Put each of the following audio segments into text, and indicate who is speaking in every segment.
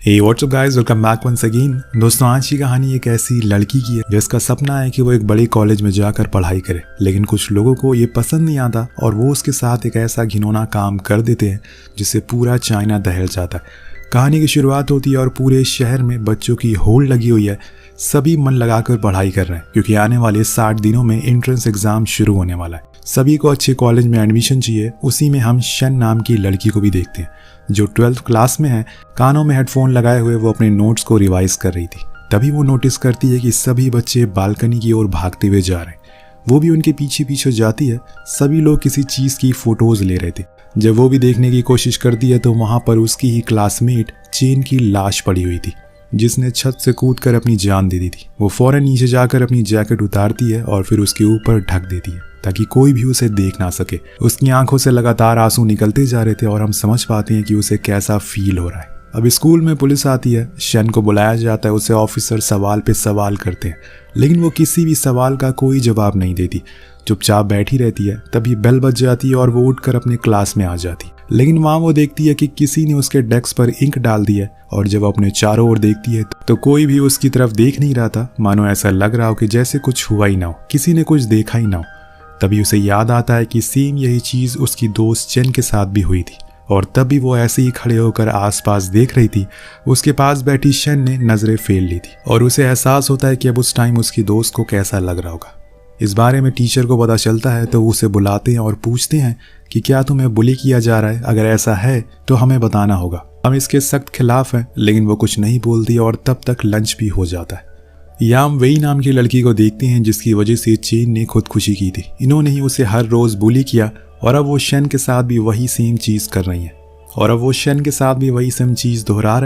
Speaker 1: हे what's up guys, welcome back once again. दोस्तों, आज की कहानी एक ऐसी लड़की की है जिसका सपना है कि वो एक बड़े कॉलेज में जाकर पढ़ाई करे, लेकिन कुछ लोगों को ये पसंद नहीं आता और वो उसके साथ एक ऐसा घिनौना काम कर देते हैं जिससे पूरा चाइना दहल जाता है। कहानी की शुरुआत होती है और पूरे शहर में बच्चों की होड़ लगी हुई है। सभी मन लगाकर पढ़ाई कर रहे हैं क्योंकि आने वाले 60 दिनों में एंट्रेंस एग्जाम शुरू होने वाला है। सभी को अच्छे कॉलेज में एडमिशन चाहिए। उसी में हम शन नाम की लड़की को भी देखते हैं जो 12th क्लास में है। कानों में हेडफोन लगाए हुए वो अपने नोट्स को रिवाइज कर रही थी। तभी वो नोटिस करती है कि सभी बच्चे बालकनी की ओर भागते हुए जा रहे हैं। वो भी उनके पीछे पीछे जाती है। सभी लोग किसी चीज़ की फोटोज ले रहे थे। जब वो भी देखने की कोशिश करती है तो वहाँ पर उसकी ही क्लासमेट चेन की लाश पड़ी हुई थी जिसने छत से कूदकर अपनी जान दे दी थी। वो फौरन नीचे जाकर अपनी जैकेट उतारती है और फिर उसके ऊपर ढक देती है ताकि कोई भी उसे देख ना सके। उसकी आंखों से लगातार आंसू निकलते जा रहे थे और हम समझ पाते हैं कि उसे कैसा फील हो रहा है। अब स्कूल में पुलिस आती है। शन को बुलाया जाता है। उसे ऑफिसर सवाल पे सवाल करते हैं लेकिन वो किसी भी सवाल का कोई जवाब नहीं देती, चुपचाप बैठी रहती है। तभी बेल बज जाती है और वो उठकर अपने क्लास में आ जाती, लेकिन वहाँ वो देखती है कि किसी ने उसके डेस्क पर इंक डाल दी है और जब वो अपने चारों ओर देखती है तो कोई भी उसकी तरफ देख नहीं रहा था। मानो ऐसा लग रहा हो कि जैसे कुछ हुआ ही ना हो, किसी ने कुछ देखा ही ना हो। तभी उसे याद आता है कि सेम यही चीज़ उसकी दोस्त चेन के साथ भी हुई थी और तब भी वो ऐसे ही खड़े होकर आसपास देख रही थी। उसके पास बैठी शन ने नजरें फेर ली थी और उसे एहसास होता है कि अब उस टाइम उसकी दोस्त को कैसा लग रहा होगा। इस बारे में टीचर को पता चलता है तो उसे बुलाते हैं और पूछते हैं कि क्या तुम्हें बुली किया जा रहा है? अगर ऐसा है तो हमें बताना होगा। हम इसके सख्त खिलाफ हैं, लेकिन वो कुछ नहीं बोलती और तब तक लंच भी हो जाता है। यहाँ हम वेई नाम की लड़की को देखते हैं जिसकी वजह से चेन ने खुदकुशी की थी। इन्होंने ही उसे हर रोज बुली किया और अब वो शन के साथ भी वही सेम चीज कर रही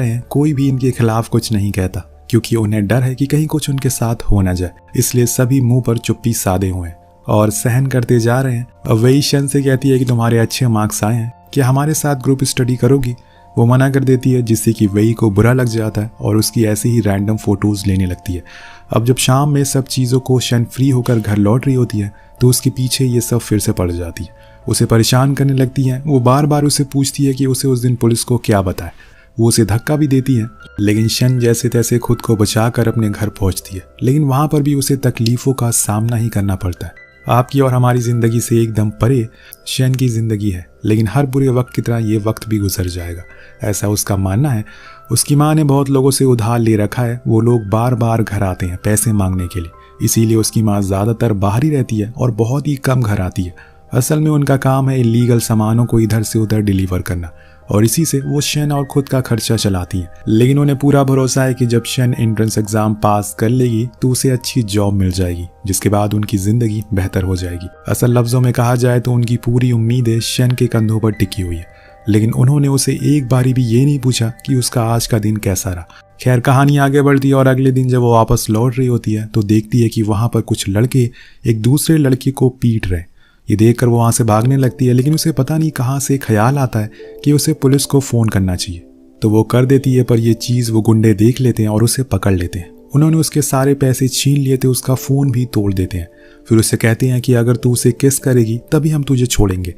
Speaker 1: हैं। कोई भी इनके खिलाफ कुछ नहीं कहता क्योंकि उन्हें डर है कि कहीं कुछ उनके साथ हो ना जाए, इसलिए सभी मुंह पर चुप्पी साधे हुए हैं और सहन करते जा रहे हैं। अब वही शन से कहती है कि तुम्हारे अच्छे मार्क्स आए हैं, क्या हमारे साथ ग्रुप स्टडी करोगी? वो मना कर देती है जिससे कि वही को बुरा लग जाता है और उसकी ऐसे ही रैंडम फोटोज लेने लगती है। अब जब शाम में सब चीज़ों को शन फ्री होकर घर लौट रही होती है तो उसके पीछे ये सब फिर से पड़ जाती है। उसे परेशान करने लगती है। वो बार बार उसे पूछती है कि उसे उस दिन पुलिस को क्या बताए। वो उसे धक्का भी देती है लेकिन शन जैसे तैसे खुद को बचाकर अपने घर पहुंचती है, लेकिन वहां पर भी उसे तकलीफों का सामना ही करना पड़ता है। आपकी और हमारी जिंदगी से एकदम परे शन की जिंदगी है, लेकिन हर बुरे वक्त की तरह ये वक्त भी गुजर जाएगा, ऐसा उसका मानना है। उसकी माँ ने बहुत लोगों से उधार ले रखा है। वो लोग बार बार घर आते हैं पैसे मांगने के लिए, इसीलिए उसकी माँ ज़्यादातर बाहर ही रहती है और बहुत ही कम घर आती है। असल में उनका काम है इलीगल सामानों को इधर से उधर डिलीवर करना और इसी से वो शन और खुद का खर्चा चलाती है। लेकिन उन्हें पूरा भरोसा है कि जब शन एंट्रेंस एग्जाम पास कर लेगी तो उसे अच्छी जॉब मिल जाएगी जिसके बाद उनकी जिंदगी बेहतर हो जाएगी। असल लफ्जों में कहा जाए तो उनकी पूरी उम्मीदें शन के कंधों पर टिकी हुई है, लेकिन उन्होंने उसे एक बारी भी ये नहीं पूछा कि उसका आज का दिन कैसा रहा। खैर, कहानी आगे बढ़ती है और अगले दिन जब वो वापस लौट रही होती है तो देखती है कि वहां पर कुछ लड़के एक दूसरे लड़के को पीट रहे। ये देखकर वो वहाँ से भागने लगती है, लेकिन उसे पता नहीं कहाँ से ख्याल आता है कि उसे पुलिस को फ़ोन करना चाहिए, तो वो कर देती है। पर ये चीज़ वो गुंडे देख लेते हैं और उसे पकड़ लेते हैं। उन्होंने उसके सारे पैसे छीन लिए थे, उसका फ़ोन भी तोड़ देते हैं। फिर उससे कहते हैं कि अगर तू उसे किस करेगी तभी हम तुझे छोड़ेंगे।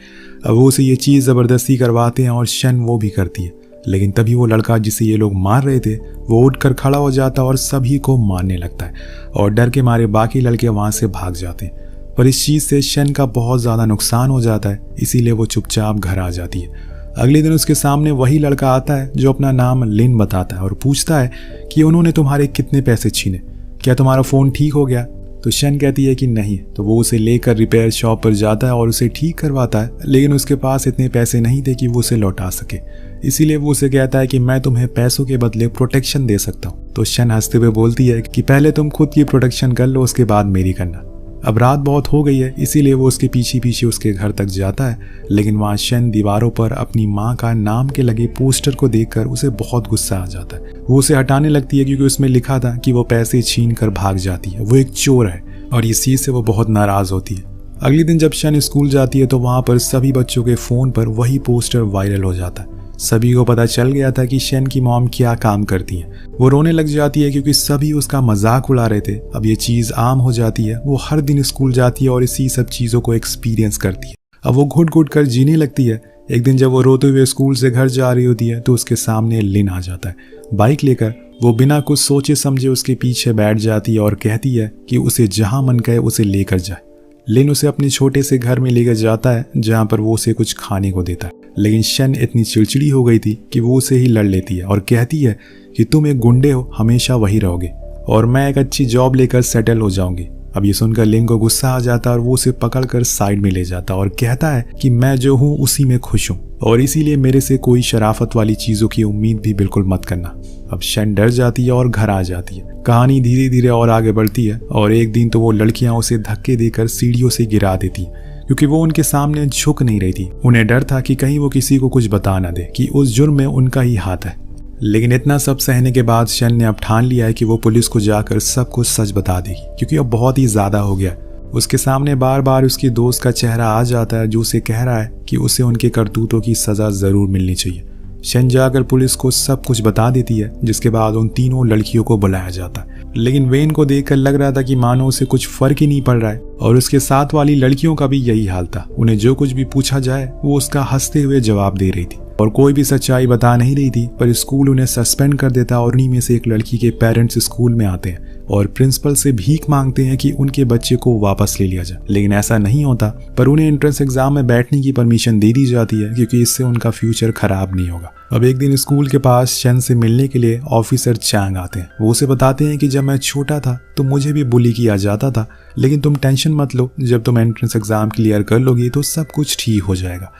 Speaker 1: अब वो उसे ये चीज़ ज़बरदस्ती करवाते हैं और शन वो भी करती है, लेकिन तभी वो लड़का जिसे ये लोग मार रहे थे वो उठकर खड़ा हो जाता है और सभी को मारने लगता है और डर के मारे बाकी लड़के वहाँ से भाग जाते हैं। पर इस चीज़ से शन का बहुत ज़्यादा नुकसान हो जाता है, इसीलिए वो चुपचाप घर आ जाती है। अगले दिन उसके सामने वही लड़का आता है जो अपना नाम लिन बताता है और पूछता है कि उन्होंने तुम्हारे कितने पैसे छीने, क्या तुम्हारा फ़ोन ठीक हो गया? तो शन कहती है कि नहीं। तो वो उसे लेकर रिपेयर शॉप पर जाता है और उसे ठीक करवाता है, लेकिन उसके पास इतने पैसे नहीं थे कि वो उसे लौटा सके। इसीलिए वो उसे कहता है कि मैं तुम्हें पैसों के बदले प्रोटेक्शन दे सकता हूँ। तो शन हंसते हुए बोलती है कि पहले तुम खुद की प्रोटेक्शन कर लो, उसके बाद मेरी करना। अब रात बहुत हो गई है, इसीलिए वो उसके पीछे पीछे उसके घर तक जाता है, लेकिन वहाँ शन दीवारों पर अपनी माँ का नाम के लगे पोस्टर को देखकर उसे बहुत गुस्सा आ जाता है। वो उसे हटाने लगती है क्योंकि उसमें लिखा था कि वो पैसे छीन कर भाग जाती है, वो एक चोर है, और इस चीज़ से वो बहुत नाराज़ होती है। अगले दिन जब शन स्कूल जाती है तो वहाँ पर सभी बच्चों के फ़ोन पर वही पोस्टर वायरल हो जाता है। सभी को पता चल गया था कि शन की मॉम क्या काम करती हैं। वो रोने लग जाती है क्योंकि सभी उसका मजाक उड़ा रहे थे। अब ये चीज़ आम हो जाती है। वो हर दिन स्कूल जाती है और इसी सब चीज़ों को एक्सपीरियंस करती है। अब वो घुट घुट कर जीने लगती है। एक दिन जब वो रोते हुए स्कूल से घर जा रही होती है तो उसके सामने लिन आ जाता है बाइक लेकर। वो बिना कुछ सोचे समझे उसके पीछे बैठ जाती है और कहती है कि उसे जहां मन करे उसे लेकर जाए। लिन उसे अपने छोटे से घर में लेकर जाता है जहां पर वो उसे कुछ खाने को देता है, लेकिन शन इतनी चिड़चिड़ी हो गई थी कि वो उसे ही लड़ लेती है और कहती है कि तुम एक गुंडे हो, हमेशा वही रहोगे और मैं एक अच्छी जॉब लेकर सेटल हो जाऊंगी। अब ये सुनकर लिन को गुस्सा आ जाता है और वो उसे पकड़कर साइड में ले जाता है और कहता है कि मैं जो हूँ उसी में खुश हूँ और इसीलिए मेरे से कोई शराफत वाली चीजों की उम्मीद भी बिल्कुल मत करना। अब शन डर जाती है और घर आ जाती है। कहानी धीरे धीरे और आगे बढ़ती है और एक दिन तो वो लड़कियां उसे धक्के देकर सीढ़ियों से गिरा देती क्योंकि वो उनके सामने झुक नहीं रही थी। उन्हें डर था कि कहीं वो किसी को कुछ बता ना दे कि उस जुर्म में उनका ही हाथ है। लेकिन इतना सब सहने के बाद शन ने अब ठान लिया है कि वो पुलिस को जाकर सब कुछ सच बता देगी क्योंकि अब बहुत ही ज्यादा हो गया। उसके सामने बार बार उसकी दोस्त का चेहरा आ जाता है जो उसे कह रहा है कि उसे उनके करतूतों की सजा जरूर मिलनी चाहिए। शन जाकर पुलिस को सब कुछ बता देती है जिसके बाद उन तीनों लड़कियों को बुलाया जाता है। लेकिन वेन को देखकर लग रहा था कि मानो उसे कुछ फर्क ही नहीं पड़ रहा है और उसके साथ वाली लड़कियों का भी यही हाल था। उन्हें जो कुछ भी पूछा जाए वो उसका हंसते हुए जवाब दे रही थी और कोई भी सच्चाई बता नहीं रही थी। पर स्कूल उन्हें सस्पेंड कर देता और उन्हीं में से एक लड़की के पेरेंट्स स्कूल में आते हैं और प्रिंसिपल से भीख मांगते हैं कि उनके बच्चे को वापस ले लिया जाए। लेकिन ऐसा नहीं होता, पर उन्हें एंट्रेंस एग्जाम में बैठने की परमिशन दे दी जाती है क्योंकि इससे उनका फ्यूचर खराब नहीं होगा। अब एक दिन स्कूल के पास शन से मिलने के लिए ऑफिसर चैंग आते हैं। वो उसे बताते हैं कि जब मैं छोटा था तो मुझे भी बुली किया जाता था, लेकिन तुम टेंशन मत लो, जब तुम एंट्रेंस एग्जाम क्लियर कर लोगी तो सब कुछ ठीक हो जाएगा।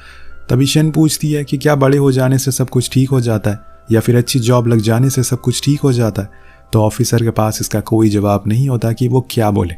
Speaker 1: तभी शन पूछती है कि क्या बड़े हो जाने से सब कुछ ठीक हो जाता है या फिर अच्छी जॉब लग जाने से सब कुछ ठीक हो जाता है। तो ऑफिसर के पास इसका कोई जवाब नहीं होता कि वो क्या बोले।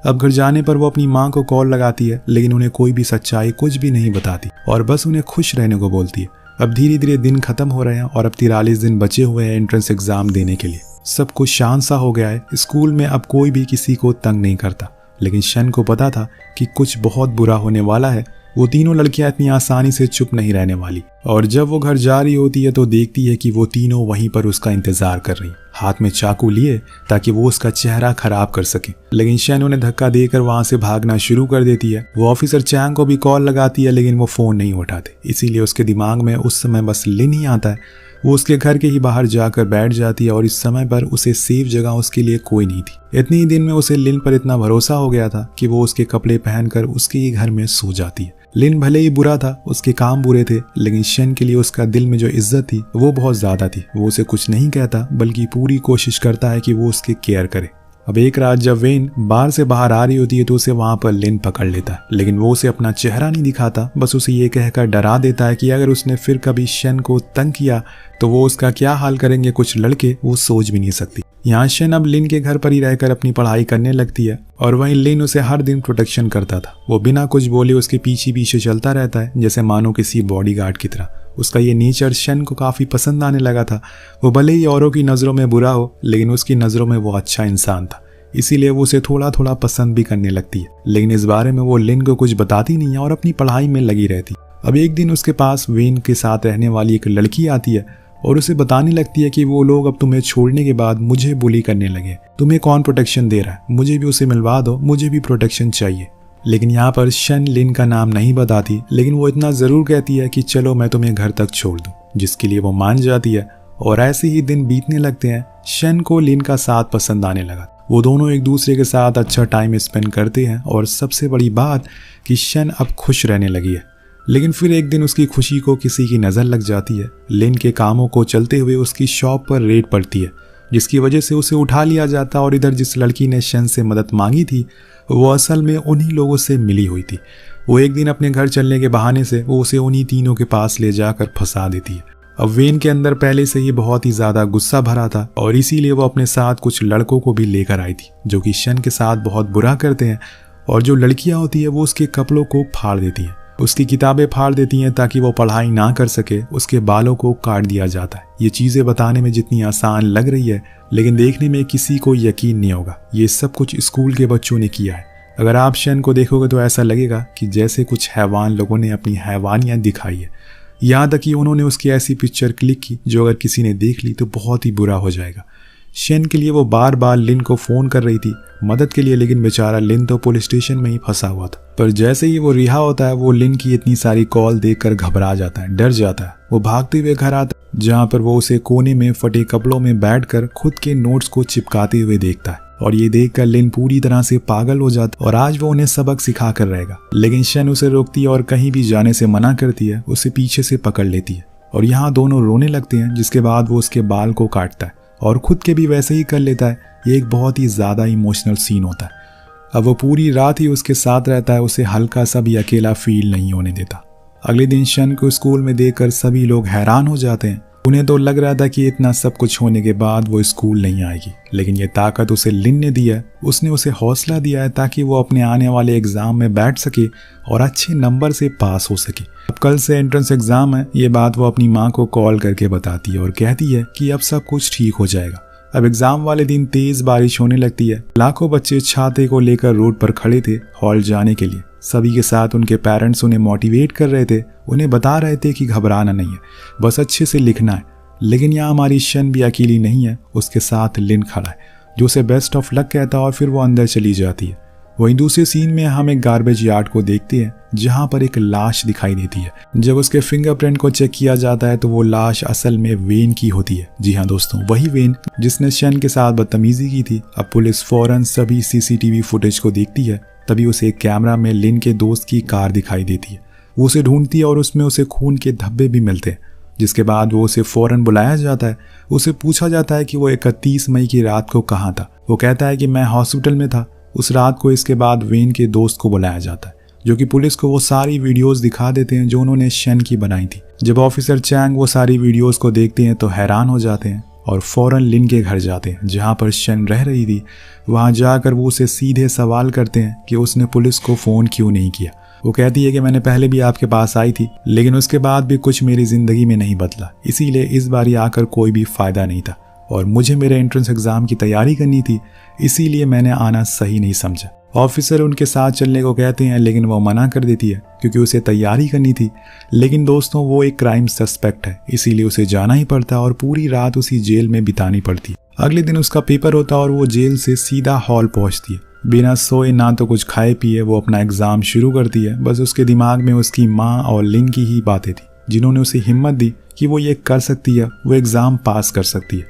Speaker 1: अब घर जाने पर वो अपनी माँ को कॉल लगाती है, लेकिन उन्हें कोई भी सच्चाई कुछ भी नहीं बताती और बस उन्हें खुश रहने को बोलती है। अब धीरे धीरे दिन खत्म हो रहे हैं और अब 43 दिन बचे हुए हैं एंट्रेंस एग्जाम देने के लिए। सब कुछ शांत सा हो गया है। स्कूल में अब कोई भी किसी को तंग नहीं करता, लेकिन शन को पता था कि कुछ बहुत बुरा होने वाला है। वो तीनों लड़कियां इतनी आसानी से चुप नहीं रहने वाली और जब वो घर जा रही होती है तो देखती है कि वो तीनों वहीं पर उसका इंतजार कर रही, हाथ में चाकू लिए ताकि वो उसका चेहरा खराब कर सके। लेकिन शन उन्हें धक्का देकर वहां से भागना शुरू कर देती है। वो ऑफिसर चैंग को भी कॉल लगाती है, लेकिन वो फोन नहीं उठाते। इसीलिए उसके दिमाग में उस समय बस लिन ही आता है। वो उसके घर के ही बाहर जाकर बैठ जाती है और इस समय पर उसे सेफ जगह उसके लिए कोई नहीं थी। इतने ही दिन में उसे लिन पर इतना भरोसा हो गया था कि वो उसके कपड़े पहनकर उसके ही घर में सो जाती है। लिन भले ही बुरा था, उसके काम बुरे थे, लेकिन शन के लिए उसका दिल में जो इज्जत थी वो बहुत ज्यादा थी। वो उसे कुछ नहीं कहता, बल्कि पूरी कोशिश करता है कि वो उसकी केयर करे। अब एक रात जब वेन बार से बाहर आ रही होती है तो उसे वहां पर लिन पकड़ लेता है, लेकिन वो उसे अपना चेहरा नहीं दिखाता, बस उसे ये कहकर डरा देता है कि अगर उसने फिर कभी शन को तंग किया तो वो उसका क्या हाल करेंगे कुछ लड़के, वो सोच भी नहीं सकती। यहाँ शन अब लिन के घर पर ही रहकर अपनी पढ़ाई करने लगती है और वहीं लिन उसे हर दिन प्रोटेक्शन करता था। वो बिना कुछ बोले उसके पीछे पीछे चलता रहता है जैसे मानो किसी बॉडीगार्ड की तरह। उसका ये नेचर शन को काफी पसंद आने लगा था। वो भले ही औरों की नजरों में बुरा हो, लेकिन उसकी नजरों में वो अच्छा इंसान था, इसीलिए वो उसे थोड़ा थोड़ा पसंद भी करने लगती है। लेकिन इस बारे में वो लिन को कुछ बताती नहीं है और अपनी पढ़ाई में लगी रहती। अब एक दिन उसके पास वेन के साथ रहने वाली एक लड़की आती है और उसे बताने लगती है कि वो लोग अब तुम्हें छोड़ने के बाद मुझे बुली करने लगे। तुम्हें कौन प्रोटेक्शन दे रहा है, मुझे भी उसे मिलवा दो, मुझे भी प्रोटेक्शन चाहिए। लेकिन यहाँ पर शन लिन का नाम नहीं बताती, लेकिन वो इतना जरूर कहती है कि चलो मैं तुम्हें घर तक छोड़ दूं, जिसके लिए वो मान जाती है। और ऐसे ही दिन बीतने लगते हैं। शन को लिन का साथ पसंद आने लगा। वो दोनों एक दूसरे के साथ अच्छा टाइम स्पेंड करते हैं और सबसे बड़ी बात कि शन अब खुश रहने लगी है। लेकिन फिर एक दिन उसकी खुशी को किसी की नज़र लग जाती है। लिन के कामों को चलते हुए उसकी शॉप पर रेड पड़ती है, जिसकी वजह से उसे उठा लिया जाता। और इधर जिस लड़की ने शन से मदद मांगी थी वो असल में उन्हीं लोगों से मिली हुई थी। वो एक दिन अपने घर चलने के बहाने से वो उसे उन्हीं तीनों के पास ले जाकर फंसा देती है। अब वेन के अंदर पहले से ही बहुत ही ज्यादा गुस्सा भरा था और इसीलिए वो अपने साथ कुछ लड़कों को भी लेकर आई थी जो कि शन के साथ बहुत बुरा करते हैं। और जो लड़कियां होती है वो उसके कपड़ों को फाड़ देती हैं, उसकी किताबें फाड़ देती हैं ताकि वो पढ़ाई ना कर सके। उसके बालों को काट दिया जाता है। ये चीजें बताने में जितनी आसान लग रही है, लेकिन देखने में किसी को यकीन नहीं होगा ये सब कुछ स्कूल के बच्चों ने किया है। अगर आप शन को देखोगे तो ऐसा लगेगा कि जैसे कुछ हैवान लोगों ने अपनी हैवानियत दिखाई है। यहाँ तक कि उन्होंने उसकी ऐसी पिक्चर क्लिक की जो अगर किसी ने देख ली तो बहुत ही बुरा हो जाएगा, शेन के लिए वो बार बार लिन को फोन कर रही थी मदद के लिए, लेकिन बेचारा लिन तो पुलिस स्टेशन में ही फंसा हुआ था। पर जैसे ही वो रिहा होता है वो लिन की इतनी सारी कॉल देखकर घबरा जाता है, डर जाता है। वो भागते हुए घर आता है जहाँ पर वो उसे कोने में फटे कपड़ों में बैठकर खुद के नोट्स को चिपकाते हुए देखता है। और ये देखकर लिन पूरी तरह से पागल हो जाता और आज वो उन्हें सबक सिखा कर रहेगा। लेकिन शन उसे रोकती है और कहीं भी जाने से मना करती है, उसे पीछे से पकड़ लेती है और यहाँ दोनों रोने लगते हैं। जिसके बाद वो उसके बाल को काटता है और खुद के भी वैसे ही कर लेता है। ये एक बहुत ही ज्यादा इमोशनल सीन होता है। अब वो पूरी रात ही उसके साथ रहता है, उसे हल्का सा भी अकेला फील नहीं होने देता। अगले दिन शन को स्कूल में देखकर सभी लोग हैरान हो जाते हैं। उन्हें तो लग रहा था कि इतना सब कुछ होने के बाद वो स्कूल नहीं आएगी, लेकिन ये ताकत उसे लिन ने दी है। उसने उसे हौसला दिया है ताकि वो अपने आने वाले एग्जाम में बैठ सके और अच्छे नंबर से पास हो सके। अब कल से एंट्रेंस एग्जाम है, ये बात वो अपनी माँ को कॉल करके बताती है और कहती है कि अब सब कुछ ठीक हो जाएगा। अब एग्जाम वाले दिन तेज बारिश होने लगती है। लाखों बच्चे छाते को लेकर रोड पर खड़े थे हॉल जाने के लिए। सभी के साथ उनके पेरेंट्स उन्हें मोटिवेट कर रहे थे, उन्हें बता रहे थे कि घबराना नहीं है, बस अच्छे से लिखना है। लेकिन यहाँ हमारी शन भी अकेली नहीं है, उसके साथ लिन खड़ा है जो उसे बेस्ट ऑफ लक कहता है और फिर वो अंदर चली जाती है। वहीं दूसरे सीन में हम एक गार्बेज यार्ड को देखते हैं जहाँ पर एक लाश दिखाई देती है। जब उसके फिंगरप्रिंट को चेक किया जाता है तो वो लाश असल में वेन की होती है। जी हाँ दोस्तों, वही वेन जिसने शन के साथ बदतमीजी की थी। अब पुलिस फौरन सभी सीसीटीवी फुटेज को देखती है। तभी उसे एक कैमरा में लिन के दोस्त की कार दिखाई देती है। वो उसे ढूंढती है और उसमें उसे खून के धब्बे भी मिलते हैं। जिसके बाद वो उसे फौरन बुलाया जाता है। उसे पूछा जाता है कि वो 31 मई की रात को कहाँ था। वो कहता है कि मैं हॉस्पिटल में था उस रात को। इसके बाद वेन के दोस्त को बुलाया जाता है जो कि पुलिस को वो सारी वीडियोस दिखा देते हैं जो उन्होंने शन की बनाई थी। जब ऑफिसर चैंग वो सारी वीडियोस को देखते हैं तो हैरान हो जाते हैं और फौरन लिन के घर जाते हैं जहाँ पर शन रह रही थी। वहाँ जाकर वो उसे सीधे सवाल करते हैं कि उसने पुलिस को फ़ोन क्यों नहीं किया। वो कहती है कि मैंने पहले भी आपके पास आई थी, लेकिन उसके बाद भी कुछ मेरी ज़िंदगी में नहीं बदला, इसीलिए इस बारी आकर कोई भी फ़ायदा नहीं था और मुझे मेरे एंट्रेंस एग्ज़ाम की तैयारी करनी थी, इसीलिए मैंने आना सही नहीं समझा। ऑफिसर उनके साथ चलने को कहते हैं लेकिन वो मना कर देती है क्योंकि उसे तैयारी करनी थी। लेकिन दोस्तों वो एक क्राइम सस्पेक्ट है, इसीलिए उसे जाना ही पड़ता और पूरी रात उसी जेल में बितानी पड़ती। अगले दिन उसका पेपर होता और वो जेल से सीधा हॉल पहुंचती है। बिना सोए ना तो कुछ खाए पिए वो अपना एग्जाम शुरू करती है। बस उसके दिमाग में उसकी माँ और लिन की ही बातें थी जिन्होंने उसे हिम्मत दी कि वो ये कर सकती है, वो एग्जाम पास कर सकती है।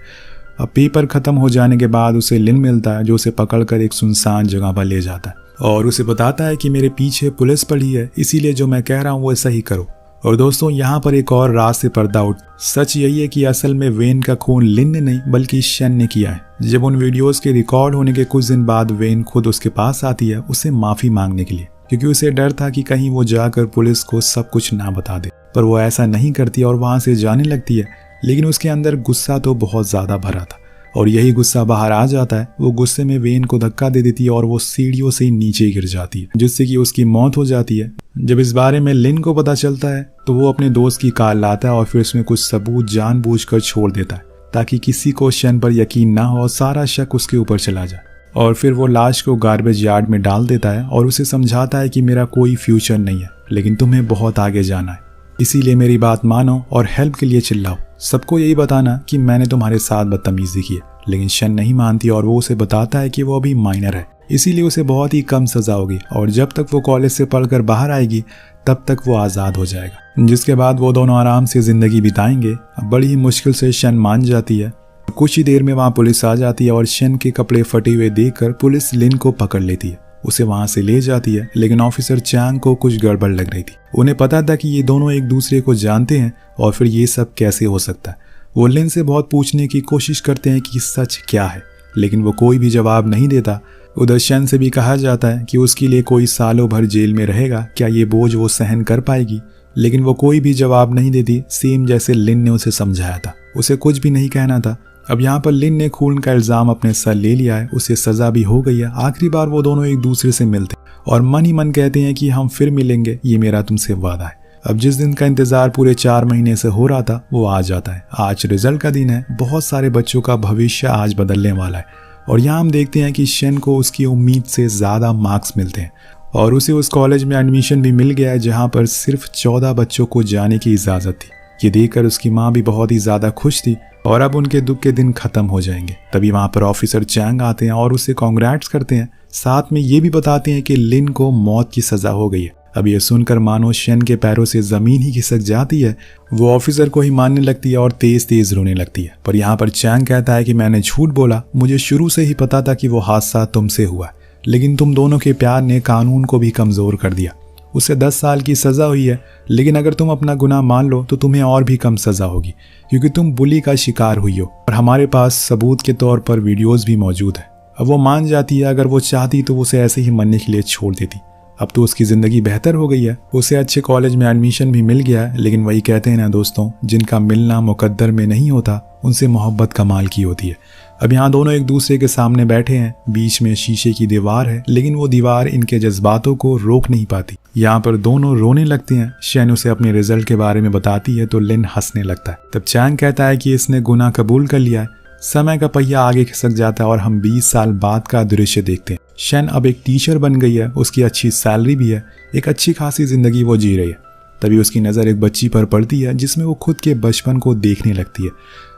Speaker 1: अब पेपर खत्म हो जाने के बाद उसे लिन मिलता है जो उसे पकड़कर एक सुनसान जगह पर ले जाता है और उसे बताता है कि मेरे पीछे पुलिस पड़ी है, इसीलिए जो मैं कह रहा हूँ वो ऐसा ही करो। और दोस्तों यहाँ पर एक और राज से पर्दा उठ। सच यही है कि असल में वेन का खून लिन ने नहीं बल्कि शन ने किया है। जब उन वीडियोस के रिकॉर्ड होने के कुछ दिन बाद वेन खुद उसके पास आती है उसे माफी मांगने के लिए, क्योंकि उसे डर था कि कहीं वो जाकर पुलिस को सब कुछ ना बता दे। पर वो ऐसा नहीं करती और वहां से जाने लगती है। लेकिन उसके अंदर गुस्सा तो बहुत ज्यादा भरा था और यही गुस्सा बाहर आ जाता है। वो गुस्से में वेन को धक्का दे देती है और वो सीढ़ियों से नीचे गिर जाती है जिससे कि उसकी मौत हो जाती है। जब इस बारे में लिन को पता चलता है तो वो अपने दोस्त की कार लाता है और फिर उसमें कुछ सबूत जानबूझकर छोड़ देता है ताकि किसी को शन पर यकीन ना हो और सारा शक उसके ऊपर चला जाए। और फिर वो लाश को गार्बेज यार्ड में डाल देता है और उसे समझाता है कि मेरा कोई फ्यूचर नहीं है, लेकिन तुम्हें बहुत आगे जाना है, इसीलिए मेरी बात मानो और हेल्प के लिए चिल्लाओ। सबको यही बताना कि मैंने तुम्हारे साथ बदतमीजी की है। लेकिन शन नहीं मानती और वो उसे बताता है कि वो अभी माइनर है, इसीलिए उसे बहुत ही कम सजा होगी और जब तक वो कॉलेज से पढ़कर बाहर आएगी तब तक वो आज़ाद हो जाएगा। जिसके बाद वो दोनों आराम से ज़िंदगी बिताएंगे। बड़ी ही मुश्किल से शन मान जाती है। कुछ ही देर में वहाँ पुलिस आ जाती है और शन के कपड़े फटे हुए देखकर पुलिस लिन को पकड़ लेती है, उसे वहां से ले जाती है। लेकिन ऑफिसर चैंग को कुछ गड़बड़ लग रही थी। उन्हें पता था कि ये दोनों एक दूसरे को जानते हैं और फिर ये सब कैसे हो सकता है। वो लिन से बहुत पूछने की कोशिश करते हैं कि सच क्या है, लेकिन वो कोई भी जवाब नहीं देता। उधर शन से भी कहा जाता है कि उसके लिए कोई सालों भर जेल में रहेगा, क्या ये बोझ वो सहन कर पाएगी, लेकिन वो कोई भी जवाब नहीं देती, सेम जैसे लिन ने उसे समझाया था। उसे कुछ भी नहीं कहना था। अब यहाँ पर लिन ने खून का इल्जाम अपने सर ले लिया है, उसे सजा भी हो गई है। आखिरी बार वो दोनों एक दूसरे से मिलते और मन ही मन कहते हैं कि हम फिर मिलेंगे, ये मेरा तुमसे वादा है। अब जिस दिन का इंतजार पूरे 4 महीने से हो रहा था वो आ जाता है। आज रिजल्ट का दिन है। बहुत सारे बच्चों का भविष्य आज बदलने वाला है और यहाँ हम देखते हैं कि शन को उसकी उम्मीद से ज्यादा मार्क्स मिलते हैं और उसे उस कॉलेज में एडमिशन भी मिल गया है जहाँ पर सिर्फ 14 बच्चों को जाने की इजाजत थी। ये देखकर उसकी माँ भी बहुत ही ज्यादा खुश थी और अब उनके दुख के दिन खत्म हो जाएंगे। तभी वहां पर ऑफिसर चैंग आते हैं और उसे कॉन्ग्रेट्स करते हैं, साथ में ये भी बताते हैं कि लिन को मौत की सजा हो गई है। अब ये सुनकर मानो शेन के पैरों से जमीन ही खिसक जाती है। वो ऑफिसर को ही मानने लगती है और तेज तेज रोने लगती है। पर यहाँ पर चैंग कहता है कि मैंने झूठ बोला, मुझे शुरू से ही पता था कि वो हादसा तुमसे हुआ, लेकिन तुम दोनों के प्यार ने कानून को भी कमजोर कर दिया। उसे 10 साल की सजा हुई है, लेकिन अगर तुम अपना गुनाह मान लो तो तुम्हें और भी कम सजा होगी, क्योंकि तुम बुली का शिकार हुई हो और हमारे पास सबूत के तौर पर वीडियोस भी मौजूद है। अब वो मान जाती है, अगर वो चाहती तो उसे ऐसे ही मरने के लिए छोड़ देती। अब तो उसकी ज़िंदगी बेहतर हो गई है, उसे अच्छे कॉलेज में एडमिशन भी मिल गया है। लेकिन वही कहते हैं ना दोस्तों, जिनका मिलना मुकद्दर में नहीं होता उनसे मोहब्बत कमाल की होती है। अब यहाँ दोनों एक दूसरे के सामने बैठे हैं, बीच में शीशे की दीवार है, लेकिन वो दीवार इनके जज्बातों को रोक नहीं पाती। यहाँ पर दोनों रोने लगते हैं। शेन उसे अपने रिजल्ट के बारे में बताती है तो लिन हंसने लगता है। तब चैंग कहता है कि इसने गुनाह कबूल कर लिया है। समय का पहिया आगे खिसक जाता है और हम 20 साल बाद का दृश्य देखते हैं। शेन अब एक टीचर बन गई है, उसकी अच्छी सैलरी भी है, एक अच्छी खासी जिंदगी वो जी रही है। तभी उसकी नज़र एक बच्ची पर पड़ती है जिसमें वो खुद के बचपन को देखने लगती है।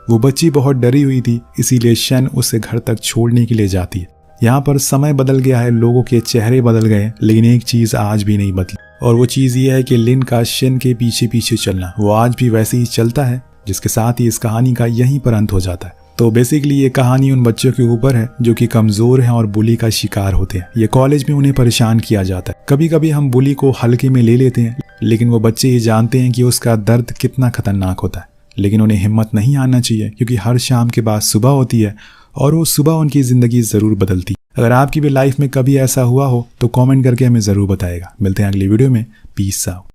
Speaker 1: वो बच्ची बहुत डरी हुई थी, इसीलिए शेन उसे घर तक छोड़ने के लिए जाती है। यहाँ पर समय बदल गया है, लोगों के चेहरे बदल गए, लेकिन एक चीज़ आज भी नहीं बदली, और वो चीज़ ये है कि लिन का शेन के पीछे पीछे चलना वो आज भी वैसे ही चलता है, जिसके साथ ही इस कहानी का यहीं पर अंत हो जाता है। तो बेसिकली ये कहानी उन बच्चों के ऊपर है जो कि कमज़ोर हैं और बुली का शिकार होते हैं। ये कॉलेज में उन्हें परेशान किया जाता है। कभी कभी हम बुली को हल्के में ले लेते हैं, लेकिन वो बच्चे ये जानते हैं कि उसका दर्द कितना खतरनाक होता है। लेकिन उन्हें हिम्मत नहीं आना चाहिए, क्योंकि हर शाम के बाद सुबह होती है और वो सुबह उनकी ज़िंदगी ज़रूर बदलती है। अगर आपकी भी लाइफ में कभी ऐसा हुआ हो तो कमेंट करके हमें ज़रूर बताएगा। मिलते हैं अगली वीडियो में। Peace out.